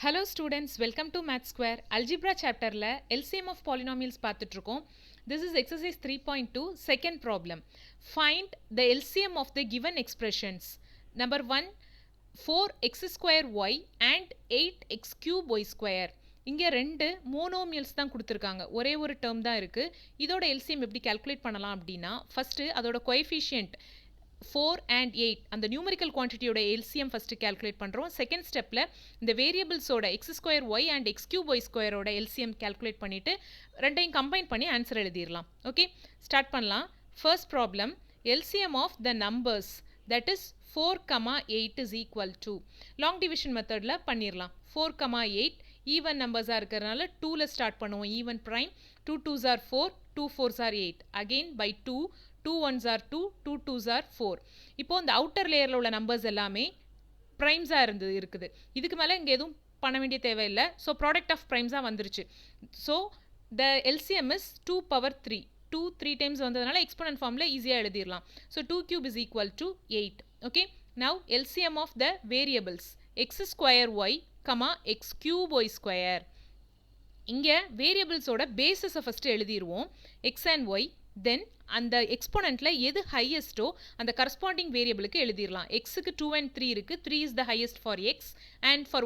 Hello students, welcome to Math Square. Algebra chapter la LCM of polynomials பார்த்துட்டு இருக்கோம். This is exercise 3.2 second problem. Find the LCM of the given expressions. Number 1 4x square y and 8x cube y square. இங்க ரெண்டு மோனோமியல்ஸ் தான் கொடுத்திருக்காங்க. ஒரே ஒரு term தான் இருக்கு. இதோட LCM எப்படி கால்குலேட் பண்ணலாம் அப்படினா ஃபர்ஸ்ட் அதோட கோஎஃபிஷியன்ட் 4 and 8 அந்த நியூமரிக்கல் குவான்டிட்டியோட LCM ஃபர்ஸ்ட் கால்குலேட் பண்றோம். செகண்ட் ஸ்டெப்ல இந்த வேரியபிள்ஸோட x square y and x cube y ஸ்கொயரோட LCM கால்குலேட் பண்ணிட்டு ரெண்டையும் கம்பைன் பண்ணி ஆன்சர் எழுதிரலாம். ஓகே, ஸ்டார்ட் பண்ணலாம். First problem LCM of the numbers that is 4, 8 is equal to long division methodல பண்ணிரலாம். 4, 8 even நம்பர்ஸா இருக்கறனால 2ல ஸ்டார்ட் பண்ணுவோம். Even prime 2 2s are 4 2 4s are 8 again by 2 2 1s are 2 2 2s are 4. இப்போ இந்த outer லேயர்ல உள்ள numbers எல்லாமே பிரைம்ஸா இருக்குது. இதுக்கு மேல இங்க எதுவும் பண்ண வேண்டிய தேவையில்லை. ஸோ ப்ராடக்ட் ஆஃப் பிரைம்ஸா வந்துருச்சு. So the LCM is 2 power 3 2 3 times வந்ததுனால எக்ஸ்போனன்ட் ஃபார்ம்ல ஈஸியா எழுதிரலாம். So 2 cube is equal to 8. Okay, now LCM of the variables x square y, x cube y square. இங்க வேரியபிள்ஸோட பேசிஸை ஃபர்ஸ்ட் எழுதிருவோம். x and y, தென் அந்த எக்ஸ்போனன்ட்ல எது ஹையஸ்டோ அந்த கரஸ்பாண்டிங் வேரியபிளுக்கு எழுதிரலாம். xக்கு 2 and 3 இருக்கு. 3 is the highest for x and for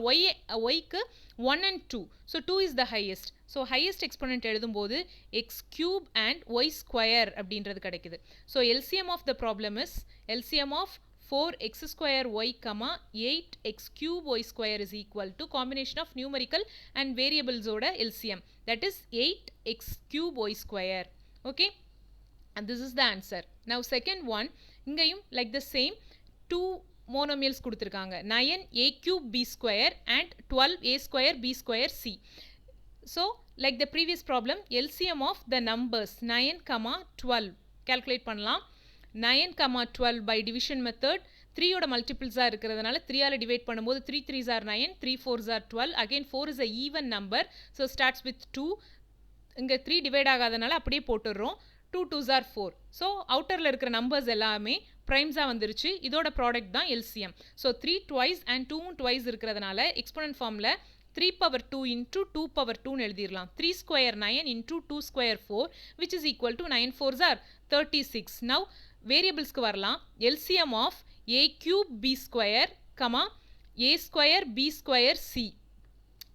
yக்கு 1 and 2. So 2 is the highest. So highest exponent எழுதும்போது x cube and y square அப்படின்றது கிடைக்குது. So LCM of the problem is LCM of 4x square y, 8x cube y square is equal to combination of numerical and variables oda LCM, that is 8x cube y square. Okay, and this is the answer. Now second one, ingayum like the same two monomials kuduthirukanga, 9a cube b square and 12a square b square c. So like the previous problem, LCM of the numbers 9, 12 calculate பண்ணலாம். 9, 12 by division method 3 ஓட மல்டிபிள்ஸா இருக்கிறதுனால 3 ஆல divide பண்ணும்போது 3 3s are 9 3 4s are 12. again 4 is a even number, so starts with 2. இங்க 3 divide ஆகாதனால அப்படியே போட்டுறோம். 2 2s are 4. so அவுட்டர்ல இருக்கிற numbers எல்லாமே பிரைம்ஸா வந்துருச்சு. இதோட ப்ராடக்ட் தான் LCM. so 3 twice and 2 twice இருக்கிறதுனால எக்ஸ்போனன்ட் ஃபார்ம்ல 3 power 2 into 2 power 2 எழுதிரலாம். 3 square 9 into 2 square 4 which is equal to 9 4s are 36. now வேரியபிள்ஸ்க்கு வரலாம். LCM of a cube b square, a square b square c.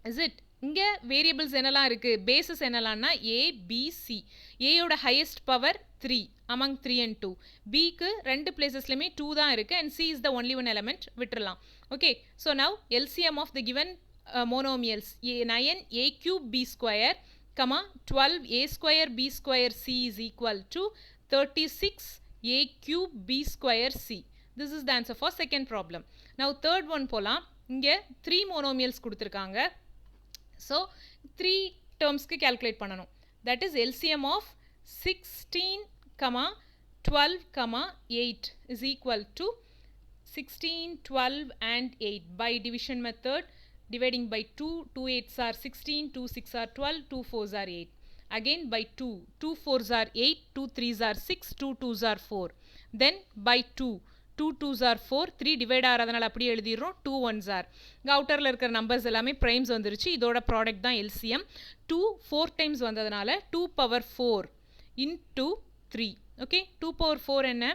is it? இங்க variables என்னலாம் இருக்கு? Basis என்னலாம்னா a b c. a யோட highest power 3 among 3 and 2. b க்கு ரெண்டு பிளேசஸ்லயுமே 2 தான் இருக்கு and c is the only one element, விட்டுறலாம். okay, so now LCM of the given monomials 9a cube b square, 12 a square b square c is equal to 36 a cube b square c. This is the answer for second problem. Now third one போலாம். இங்க 3 monomials கொடுத்திருக்காங்க. So 3 terms க்கு calculate பண்ணணும். That is LCM of 16, 12, 8 is equal to 16, 12 and 8 by division method. Dividing by 2, 2 8s are 16, 2 6 are 12, 2 4s are 8. again by 2, 2 4s are 8, 2 3s are 6, 2 2s are 4. then by 2, 2 2s are 4, 3 divide ஆகிறதுனால அப்படியே எழுதிடுறோம். 2 1s are. இங்கே அவுட்டரில் இருக்கிற numbers எல்லாமே primes வந்துருச்சு. இதோட product தான் LCM. 2 4 times வந்ததுனால 2 power 4 into 3. ஓகே, 2 power 4 என்ன?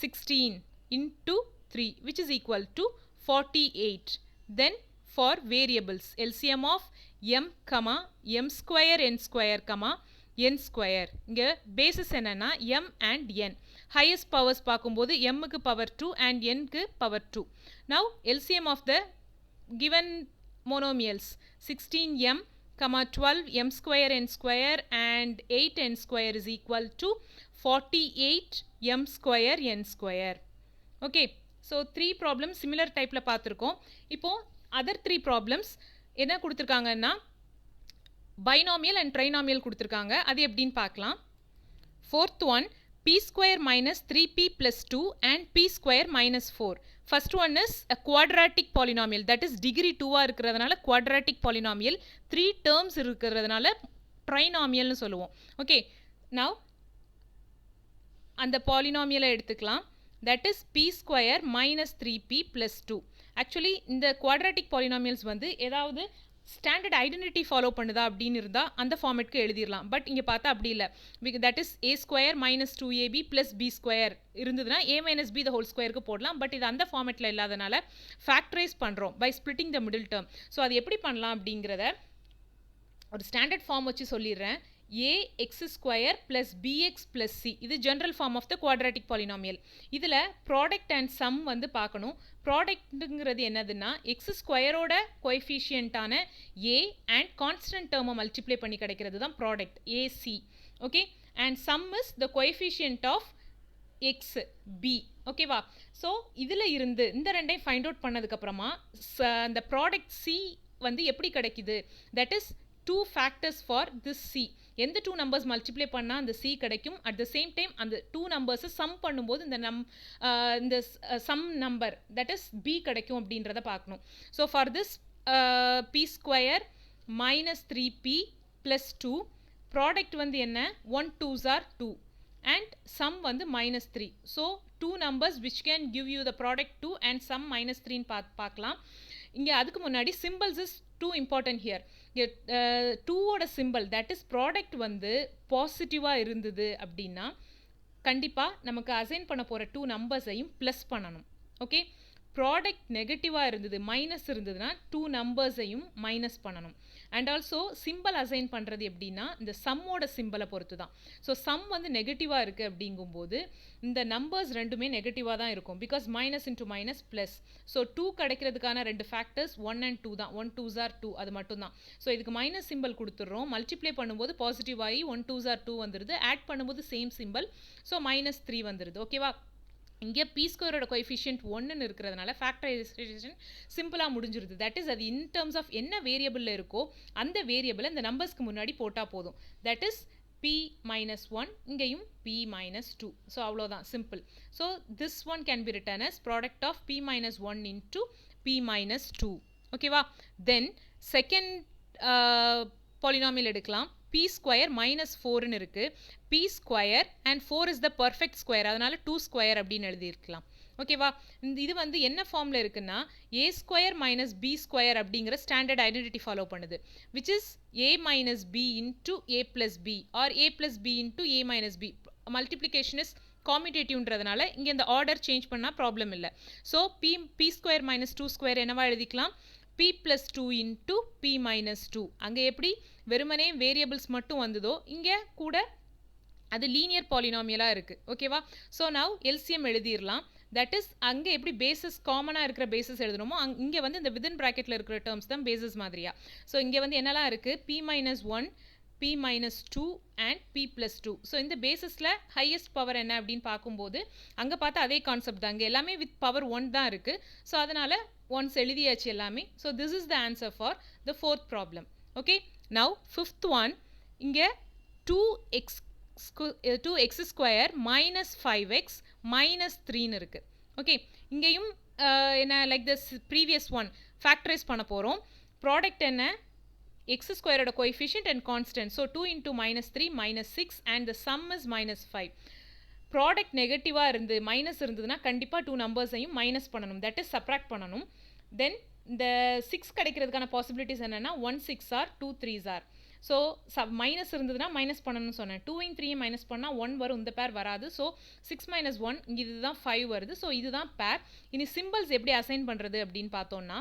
16 into 3 which is equal to 48. then for variables LCM of m, m square n square, n square. இங்க பேசிஸ் என்னன்னா m and n. highest powers பார்க்கும்போது m க்கு power 2 and n க்கு power 2. now LCM of the given monomials 16m, 12 m square n square and 8 n square is equal to 48 m square n square. okay, so 3 problems similar typeல பார்த்திருக்கோம். இப்போ other 3 problems என்ன கொடுத்திருக்காங்கன்னா binomial and trinomial கொடுத்திருக்காங்க. அது எப்படின்னு பார்க்கலாம். fourth one, p square minus 3p plus 2 and p square minus 4. first one is a quadratic polynomial, that is degree 2 இருக்கிறதுனால quadratic polynomial. 3 terms இருக்கிறதுனால trinomial னு சொல்லுவோம். okay, now அந்த polynomial எடுத்துக்கலாம். that is p square minus 3p plus 2. Actually இந்த quadratic polynomials வந்து ஏதாவது standard identity follow பண்ணுதா அப்படின்னு இருந்தால் அந்த ஃபார்மேட்க்கு எழுதிடலாம். பட் இங்கே பார்த்தா அப்படி இல்லை. That is a square minus 2ab plus b square இருந்ததுன்னா a minus b the whole ஸ்கொயருக்கு போடலாம். பட் இது அந்த ஃபார்மேட்டில் இல்லாதனால ஃபேக்டரைஸ் பண்ணுறோம் by splitting the middle term. So அது எப்படி பண்ணலாம் அப்படிங்கிறத ஒரு ஸ்டாண்டர்ட் ஃபார்ம் வச்சு சொல்லிடுறேன். a x square plus bx plus c இது general form of the quadratic polynomial. இதில் ப்ராடக்ட் அண்ட் சம் வந்து பார்க்கணும். ப்ராடக்ட்டுங்கிறது என்னதுன்னா எக்ஸ் ஸ்கொயரோட கோஎஃபிஷியன்ட்டான a அண்ட் கான்ஸ்டன்ட் டேர்மை மல்டிப்ளை பண்ணி கிடைக்கிறது தான் product ac. Okay, and sum is the coefficient of x b. ஓகேவா? ஸோ இதில் இருந்து இந்த ரெண்டையும் ஃபைண்ட் அவுட் பண்ணதுக்கப்புறமா அந்த ப்ராடக்ட் சி வந்து எப்படி கிடைக்குது? That is 2 factors for this c. எந்த 2 numbers மல்டிப்ளை பண்ணால் அந்த c கிடைக்கும். அட் த சேம் டைம் அந்த 2 numbers சம் பண்ணும்போது இந்த sum number that is b கிடைக்கும் அப்படின்றத பார்க்கணும். So for this p square minus 3p plus 2 product வந்து என்ன? 1 2s are 2 and sum வந்து minus 3. So 2 numbers which can give you the product 2 and sum minus 3 பார்க்கலாம். இங்கே அதுக்கு முன்னாடி symbols is too important here. இங்கே 2ஓட symbol that is product வந்து பாசிட்டிவாக இருந்தது அப்படின்னா கண்டிப்பாக நமக்கு அசைன் பண்ண போகிற 2 நம்பர்ஸையும் ப்ளஸ் பண்ணணும். ஓகே, ப்ராடக்ட் நெகட்டிவாக இருந்தது மைனஸ் இருந்ததுன்னா 2 நம்பர்ஸையும் மைனஸ் பண்ணணும். அண்ட் ஆல்சோ சிம்பிள் அசைன் பண்ணுறது எப்படின்னா இந்த சம்மோட சிம்பிளை பொறுத்து தான். ஸோ சம் வந்து நெகட்டிவாக இருக்குது அப்படிங்கும்போது இந்த நம்பர்ஸ் ரெண்டுமே நெகட்டிவாக தான் இருக்கும். Because minus into minus plus. So 2 கிடைக்கிறதுக்கான 2 ஃபேக்டர்ஸ் 1 and 2 தான். 1 2s are 2 அது மட்டும்தான். ஸோ இதுக்கு மைனஸ் சிம்பிள் கொடுத்துட்றோம். மல்டிப்ளை பண்ணும்போது பாசிட்டிவ் ஆகி 1 2s are 2 வந்துடுது. ஆட் பண்ணும்போது சேம் சிம்பிள். ஸோ மைனஸ் 3 வந்துடுது. ஓகேவா? இங்கே பி ஸ்கொயரோட கோஎஃபிஷியன்ட் 1ன்னு இருக்கிறதுனால ஃபேக்டரைசேஷன் சிம்பிளாக முடிஞ்சிருது. தட் இஸ் அது இன் டர்ம்ஸ் ஆஃப் என்ன வேரியபிளில் இருக்கோ அந்த வேரியபிளை இந்த நம்பர்ஸ்க்கு முன்னாடி போட்டால் போதும். தட் இஸ் p minus 1 இங்கேயும் p minus 2. ஸோ அவ்வளோதான், simple. So this one can be written as product of p minus 1 into p minus 2. ஓகேவா? தென் செகண்ட் பாலினாமியல் எடுக்கலாம். p ஸ்கொயர் மைனஸ் 4ன்னு இருக்குது. p square and 4 is the perfect square, அதனால் 2 square அப்படின்னு எழுதியிருக்கலாம். ஓகேவா? இது வந்து என்ன ஃபார்மில் இருக்குன்னா a square minus b square அப்படிங்கிற ஸ்டாண்டர்ட் ஐடென்டிட்டி ஃபாலோ பண்ணுது. Which is a minus b into a plus b or a plus b into a minus b. Multiplication is காமிடேட்டிவ்ன்றதுனால இங்கே இந்த ஆர்டர் சேஞ்ச் பண்ணால் ப்ராப்ளம் இல்லை. So p square minus 2 square என்னவா எழுதிக்கலாம்? p plus 2 into p minus 2. அங்கே எப்படி வெறுமனே வேரியபிள்ஸ் மட்டும் வந்ததோ இங்கே கூட அது லீனியர் பாலினாமியலாக இருக்குது. ஓகேவா? ஸோ நவ் எல்சிஎம் எழுதிடலாம். தட் இஸ் அங்கே எப்படி பேசஸ் காமனாக இருக்கிற பேசஸ் எழுதணுமோ இங்கே வந்து இந்த வித்தின் ப்ராக்கெட்டில் இருக்கிற டேர்ம்ஸ் தான் பேசஸ் மாதிரியா. ஸோ இங்கே வந்து என்னெல்லாம் இருக்குது? p minus 1, p minus 2 and p plus 2. So இந்த பேசஸில் ஹையஸ்ட் பவர் என்ன அப்படின்னு பார்க்கும்போது அங்கே பார்த்தா அதே கான்செப்ட் தான். அங்கே எல்லாமே வித் பவர் 1 தான் இருக்குது. ஸோ அதனால் ஒன்ஸ் எழுதியாச்சு எல்லாமே. So this is the answer for the fourth problem. Okay, now fifth one. இங்கே 2x square minus 5x minus 3ன்னு இருக்குது. ஓகே, இங்கேயும் என்ன like this previous one factorise பண்ண போகிறோம். ப்ராடக்ட் என்ன? x ஸ்கொயரோட coefficient and constant. So 2 into minus 3 minus 6 and the sum is minus 5. Product நெகட்டிவாக இருந்து மைனஸ் இருந்ததுன்னா கண்டிப்பாக 2 நம்பர்ஸையும் மைனஸ் பண்ணணும். தட் இஸ் சப்ராக்ட் பண்ணணும். தென் இந்த 6 கிடைக்கிறதுக்கான பாசிபிலிட்டிஸ் என்னென்னா 1 6 or 2 3s or. So minus இருந்ததுன்னா மைனஸ் பண்ணணும்னு சொன்னேன். 2 3 மைனஸ் பண்ணால் 1 வரும், இந்த பேர் வராது. ஸோ 6 minus 1 இங்கே இதுதான் 5 வருது. ஸோ இதுதான் பேர். இனி சிம்பிள்ஸ் எப்படி அசைன் பண்ணுறது அப்படின்னு பார்த்தோன்னா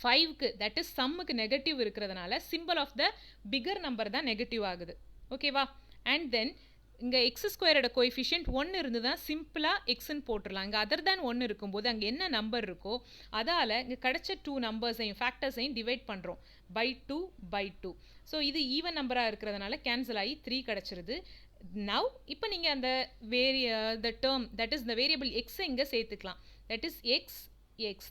5க்கு தட் இஸ் சம்முக்கு நெகட்டிவ் இருக்கிறதுனால simple of the figure number தான் நெகட்டிவ் ஆகுது. ஓகேவா? அண்ட் தென் இங்கே எக்ஸ் ஸ்கொயரோட கோஎஃபிஷியன்ட் 1 இருந்து தான் சிம்பிளாக எக்ஸ்ன்னு போட்டுடலாம். இங்கே அதர் தேன் 1 இருக்கும்போது அங்கே என்ன நம்பர் இருக்கோ அதால் இங்கே கிடைச்ச 2 நம்பர்ஸையும் ஃபேக்டர்ஸையும் டிவைட் பண்ணுறோம் by 2 by 2. ஸோ இது ஈவன் நம்பராக இருக்கிறதுனால கேன்சல் ஆகி 3 கிடச்சிருது. நவ் இப்போ நீங்கள் அந்த the term that is the variable எக்ஸை இங்கே சேர்த்துக்கலாம். That is X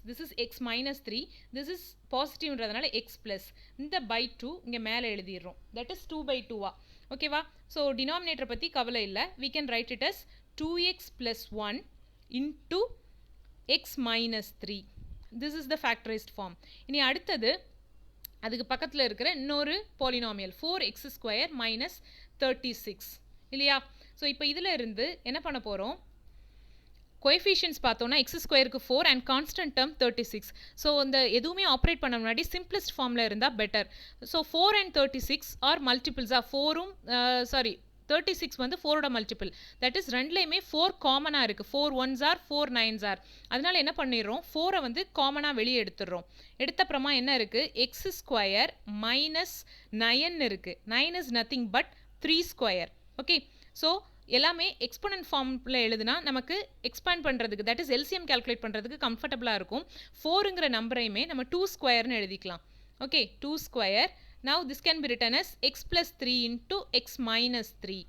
this is x minus 3, this is பாசிட்டிவ்ன்றதுனால x plus இந்த by 2 இங்கே மேலே எழுதிடுறோம். that is 2 by 2 ஓகேவா? ஸோ டினாமினேட்டரை பற்றி கவலை இல்லை. we can write it as 2x plus 1 into x minus 3. this is the factorized form. இனி அடுத்தது அதுக்கு பக்கத்தில் இருக்கிற இன்னொரு பாலினாமியல் 4x ஸ்கொயர் மைனஸ் 36 இல்லையா? ஸோ இப்போ இதில் இருந்து என்ன பண்ண போகிறோம்? கோஎஃபிஷியன்ட்ஸ் பார்த்தோம்னா எக்ஸ் ஸ்கொயருக்கு 4 அண்ட் கான்ஸ்டன்ட் டேர்ம் 36. ஸோ இந்த எதுவுமே ஆப்ரேட் பண்ண முன்னாடி சிம்பிளஸ்ட் ஃபார்மில் இருந்தால் பெட்டர். ஸோ 4 and 36 ஆர் மல்டிபிள்ஸாக 4ம் 36 வந்து 4ஓட மல்டிபிள். தட் இஸ் ரெண்டுலேயுமே 4 காமனாக இருக்குது. 4 1s ஆர் 4 9s ஆர். அதனால என்ன பண்ணிடுறோம், 4ஐ வந்து காமனாக வெளியே எடுத்துடுறோம். எடுத்தப்புறமா என்ன இருக்குது, எக்ஸ் ஸ்கொயர் மைனஸ் 9 இருக்குது. 9 is nothing but 3 square. Okay, so எல்லாமே எக்ஸ்போனன்ட் ஃபார்மில் எழுதுனா நமக்கு எக்ஸ்பேண்ட் பண்ணுறதுக்கு, தட் இஸ் எல்சிஎம் கால்குலேட் பண்ணுறதுக்கு கம்ஃபர்டபுளாக இருக்கும். 4ங்கிற நம்பரையுமே நம்ம 2 ஸ்கொயர்னு எழுதிக்கலாம். Okay, 2 square. Now this can be written as x plus 3 into x minus 3.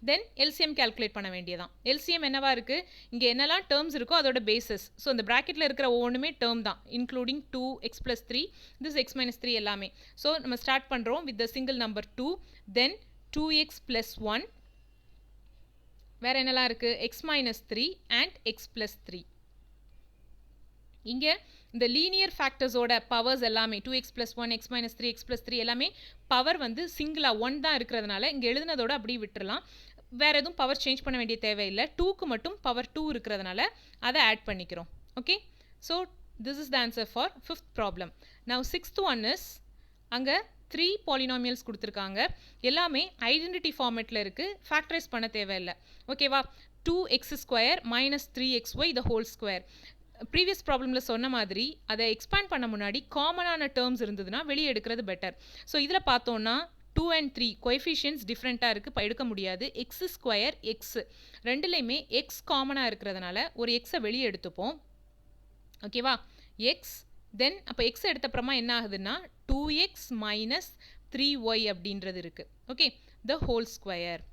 Then LCM calculate பண்ண வேண்டியதான். LCM என்னவா இருக்கு, இங்கே என்னெல்லாம் டேர்ம்ஸ் இருக்கோ அதோட பேசஸ். ஸோ இந்த ப்ராக்கெட்டில் இருக்கிற ஒவ்வொன்றுமே டேர்ம் தான், including 2x plus 3, this x minus 3 எல்லாமே. ஸோ நம்ம ஸ்டார்ட் பண்ணுறோம் with the single number 2, then 2x plus 1, வேறு என்னெல்லாம் இருக்குது, x minus 3 and x plus 3. இங்கே இந்த லீனியர் ஃபேக்டர்ஸோட பவர்ஸ் எல்லாமே 2x plus 1, x minus 3, x plus 3 எல்லாமே பவர் வந்து சிங்கிளாக 1 தான் இருக்கிறதுனால இங்கே எழுதுனதோட அப்படியே விட்டுறலாம். வேறு எதுவும் பவர் சேஞ்ச் பண்ண வேண்டிய தேவையில்லை. 2க்கு மட்டும் பவர் 2 இருக்கிறதுனால அதை ஆட் பண்ணிக்கிறோம். Okay, so this is the answer for 5th problem. Now 6th one is, அங்கே 3 பாலினாமியல்ஸ் கொடுத்துருக்காங்க. எல்லாமே ஐடென்டிட்டி ஃபார்மேட்டில் இருக்குது, ஃபேக்டரைஸ் பண்ண தேவையில்லை. ஓகேவா, 2x square minus 3xy the whole square. Previous ப்ராப்ளமில் சொன்ன மாதிரி அதை எக்ஸ்பேண்ட் பண்ண முன்னாடி காமனான டேர்ம்ஸ் இருந்ததுன்னா வெளியே எடுக்கிறது பெட்டர். ஸோ இதில் பார்த்தோன்னா 2 and 3 கோஎஃபிஷியன்ட்ஸ் டிஃப்ரெண்ட்டாக இருக்குது, எடுக்க முடியாது. எக்ஸ் ஸ்கொயர் எக்ஸ் ரெண்டுலேயுமே எக்ஸ் காமனாக இருக்கிறதுனால ஒரு எக்ஸை வெளியே எடுத்துப்போம். ஓகேவா, எக்ஸ், தென் அப்போ எக்ஸ் எடுத்தப்புறமா என்ன ஆகுதுன்னா 2x மைனஸ் 3y அப்படின்றது இருக்குது. Okay, the whole square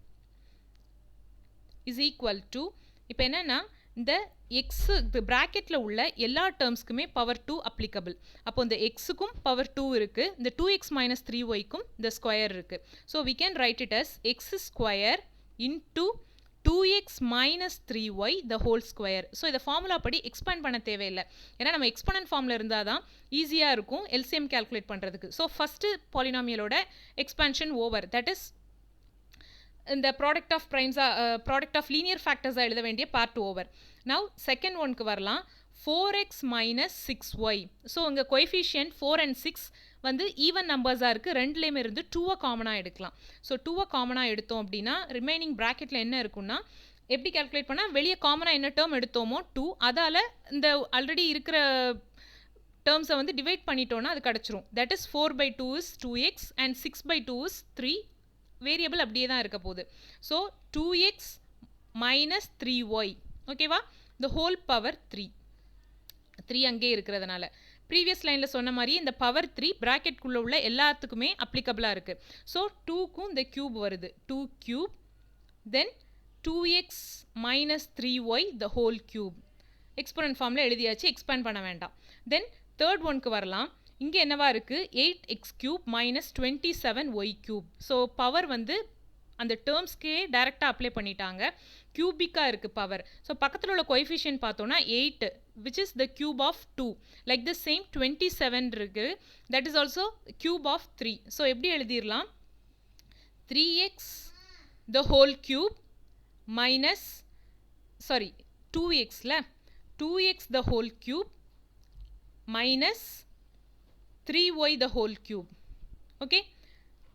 is equal to, இப்போ என்னென்னா இந்த எக்ஸு ப்ராக்கெட்டில் உள்ள எல்லா டேர்ம்ஸ்க்குமே பவர் 2 அப்ளிகபிள். அப்போ இந்த எக்ஸுக்கும் பவர் 2 இருக்குது, இந்த 2x மைனஸ் 3yக்கும் இந்த ஸ்கொயர் இருக்குது. So we can write it as x square into 2x minus 3y the whole square. So இதை ஃபார்முலா படி எக்ஸ்பேண்ட் பண்ண தேவையில்லை, ஏன்னா நம்ம எக்ஸ்போனன்ட் ஃபார்மில் இருந்தால் தான் ஈஸியாக இருக்கும் எல்சிஎம் கால்குலேட் பண்ணுறதுக்கு. ஸோ ஃபஸ்ட்டு பாலினாமியலோட எக்ஸ்பேன்ஷன் ஓவர், தட் இஸ் இந்த ப்ராடக்ட் ஆஃப் ப்ரைம்ஸாக ப்ராடக்ட் ஆஃப் லீனியர் ஃபேக்டர்ஸாக எழுத வேண்டிய பார்ட் ஓவர். நவ் செகண்ட் ஒன்க்கு வரலாம், 4x மைனஸ் 6y. ஸோ இங்கே கோஎஃபிஷியன்ட் 4 and 6 வந்து ஈவன் நம்பர்ஸாக இருக்குது, ரெண்டுலேயுமே இருந்து 2ஐ காமனாக எடுக்கலாம். ஸோ 2ஐ காமனாக எடுத்தோம் அப்படின்னா ரிமைனிங் ப்ராக்கெட்டில் என்ன இருக்குன்னா, எப்படி கால்குலேட் பண்ணால் வெளியே காமனாக என்ன டேர்ம் எடுத்தோமோ 2, அதால் இந்த ஆல்ரெடி இருக்கிற டேர்ம்ஸை வந்து டிவைட் பண்ணிட்டோன்னா அது கிடச்சிரும். That is 4/2 is 2x and 6/2 is 3. Variable அப்படியே தான் இருக்க போகுது. So 2x minus 3y. ஓகேவா, த ஹோல் பவர் 3 அங்கே இருக்கிறதுனால ப்ரீவியஸ் லைனில் சொன்ன மாதிரி இந்த பவர் 3 ப்ராக்கெட்குள்ளே உள்ள எல்லாத்துக்குமே அப்ளிகபிளாக இருக்குது. ஸோ 2க்கும் இந்த க்யூப் வருது, 2 cube, then 2x minus 3y the whole cube. Exponent ஃபார்மில் எழுதியாச்சு, எக்ஸ்பேண்ட் பண்ண வேண்டாம். தென் தேர்ட் ஒன்க்கு வரலாம். இங்கே என்னவா இருக்குது, 8x cube minus 27y cube. So power வந்து அந்த டேர்ம்ஸ்க்கே டைரெக்டாக அப்ளை பண்ணிட்டாங்க, கியூபிக்காக இருக்குது பவர். ஸோ பக்கத்தில் உள்ள கோஎஃபிஷியன்ட் பார்த்தோன்னா 8, which is the cube of 2. Like the same 27 இருக்குது, that is also cube of 3. So எப்படி எழுதிடலாம், 3x the whole cube minus 2xல 2x the whole cube minus 3y the whole cube. ஓகே,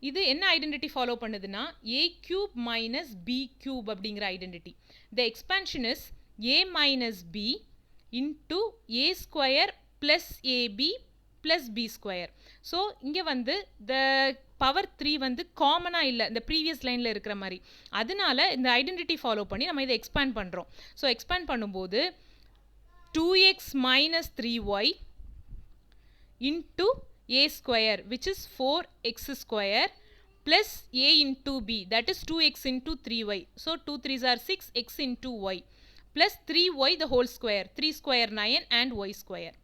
இது என்ன ஐடென்டிட்டி ஃபாலோ பண்ணுதுன்னா a cube minus b cube அப்படிங்கிற identity. The expansion is a minus b into a square plus ab plus b square. So இங்கே வந்து the power 3 வந்து காமனாக இல்லை இந்த ப்ரீவியஸ் லைனில் இருக்கிற மாதிரி, அதனால இந்த ஐடென்டிட்டி ஃபாலோ பண்ணி நம்ம இதை எக்ஸ்பேண்ட் பண்ணுறோம். ஸோ எக்ஸ்பேண்ட் பண்ணும்போது 2x minus 3y into a square, which is 4x square plus a into b, that is 2x into 3y. So 2 3s are 6, x into y plus 3y the whole square, 3 square 9 and y square.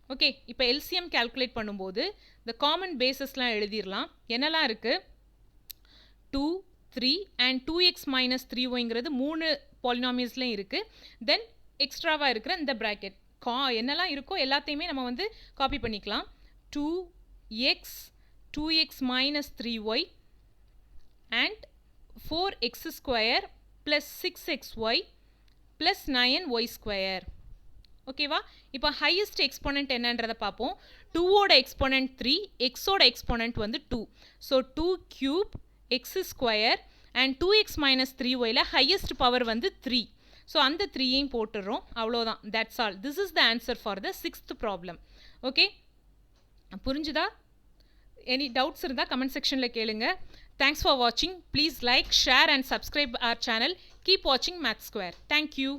Okay, இப்போ LCM calculate பண்ணும்போது the common basesலாம் எழுதிடலாம். என்னெல்லாம் இருக்குது, 2 3 and 2x minus 3yங்கிறது 3 பாலினாமியல்ஸ்லையும் இருக்குது. தென் எக்ஸ்ட்ராவாக இருக்கிற இந்த bracket என்னெல்லாம் இருக்கோ எல்லாத்தையுமே நம்ம வந்து காப்பி பண்ணிக்கலாம். 2x minus 3y and 4x square plus 6xy plus 9y square. ஓகேவா? இப்போ ஹையஸ்ட் எக்ஸ்போனன்ட் என்னன்றதை பார்ப்போம். 2ஓட எக்ஸ்போனன்ட் 3, எக்ஸோட எக்ஸ்போனன்ட் வந்து 2. So 2 cube X square and 2x minus 3yல highest power வந்து 3. ஸோ அந்த 3ஐயும் போட்டுடுறோம். அவ்வளோதான். That's all. This is the answer for the 6th problem. Okay, புரிஞ்சுதா? எனி டவுட்ஸ் இருந்தால் கமெண்ட் செக்ஷனில் கேளுங்க. தேங்க்ஸ் ஃபார் வாட்சிங். Please like, share and subscribe our channel. Keep வாட்சிங் maths square. Thank you.